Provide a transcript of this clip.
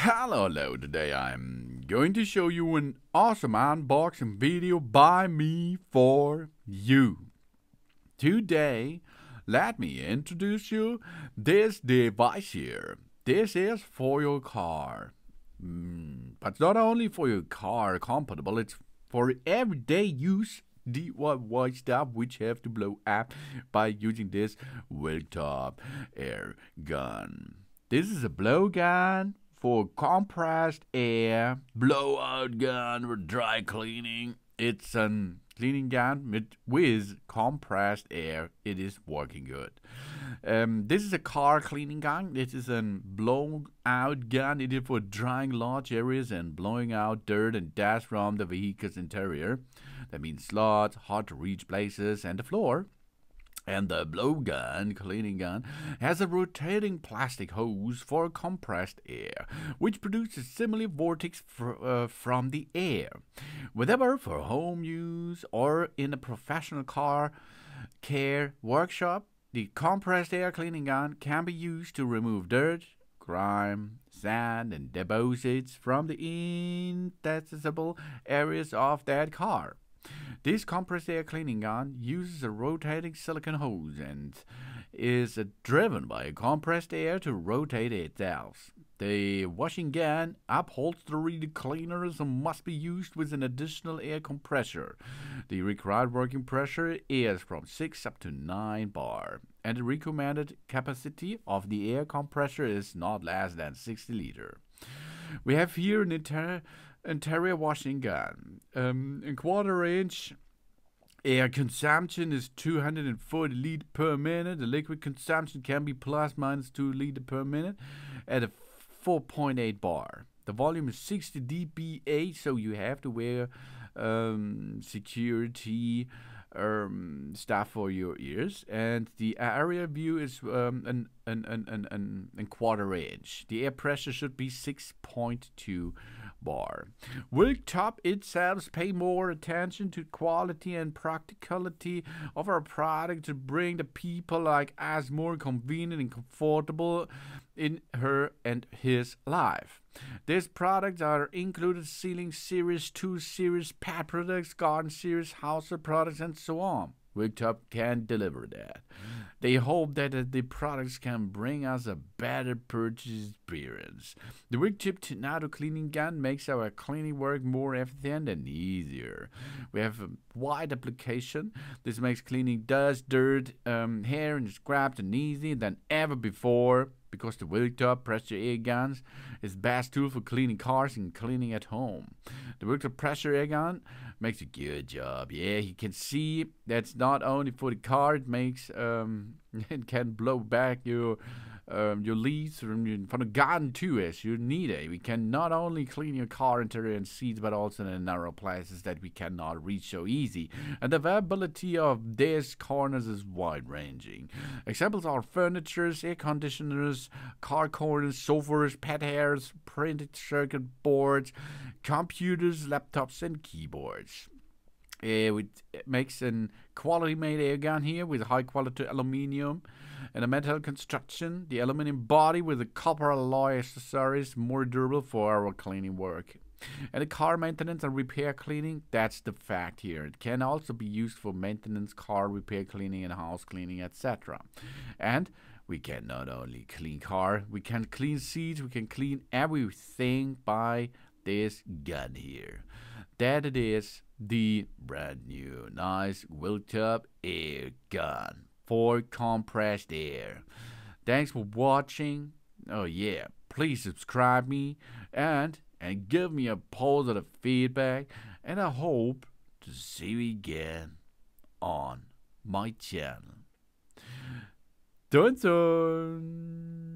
Hello, today I'm going to show you an awesome unboxing video by me for you. Today, let me introduce you this device here. This is for your car. But not only for your car compatible, it's for everyday use DIY stuff which have to blow up by using this Wiltop air gun. This is a blowgun for compressed air, blowout gun for dry cleaning. It's a cleaning gun with compressed air. It is working good. This is a car cleaning gun. This is a blowout gun. It is for drying large areas and blowing out dirt and dust from the vehicle's interior. That means slots, hard to reach places, and the floor. And the blowgun, cleaning gun, has a rotating plastic hose for compressed air, which produces similar vortex from the air. Whether for home use or in a professional car care workshop, the compressed air cleaning gun can be used to remove dirt, grime, sand, and deposits from the inaccessible areas of that car. This compressed air cleaning gun uses a rotating silicone hose and is driven by compressed air to rotate itself. The washing gun upholstery cleaners must be used with an additional air compressor. The required working pressure is from 6 up to 9 bar, and the recommended capacity of the air compressor is not less than 60 liter. We have here an interior washing gun. In quarter inch, air consumption is 240 liters per minute. The liquid consumption can be plus minus 2 liters per minute at a 4.8 bar. The volume is 60 dBA, so you have to wear security stuff for your ears. And the area view is an quarter inch. The air pressure should be 6.2 bar. Wiltop itself pay more attention to quality and practicality of our product to bring the people like us more convenient and comfortable in her and his life. These products are included Ceiling Series, 2 Series, pet products, garden series, household products, and so on. Wiltop can deliver that. They hope that the products can bring us a better purchase experience. The Wiltop Tornado cleaning gun makes our cleaning work more efficient and easier. We have a wide application. This makes cleaning dust, dirt, hair, and scraps and easier than ever before. Because the Wiltop pressure air guns is the best tool for cleaning cars and cleaning at home. The Wiltop pressure air gun makes a good job. Yeah, you can see that's not only for the car. It makes it can blow back your leaves from the garden too, as you need it. We can not only clean your car interior and seats, but also in narrow places that we cannot reach so easy. And the availability of these corners is wide-ranging. Examples are furnitures, air conditioners, car corners, sofas, pet hairs, printed circuit boards, computers, laptops, and keyboards. It makes a quality-made air gun here with high-quality aluminium and a metal construction. The aluminum body with the copper alloy accessories more durable for our cleaning work. And the car maintenance and repair cleaning, that's the fact here. It can also be used for maintenance, car repair cleaning, and house cleaning, etc. And we can not only clean car, we can clean seats, we can clean everything by this gun here. That it is the brand new nice Wiltop air gun for compressed air. Thanks for watching. Oh yeah, please subscribe me and give me a positive feedback, and I hope to see you again on my channel. Dun dun!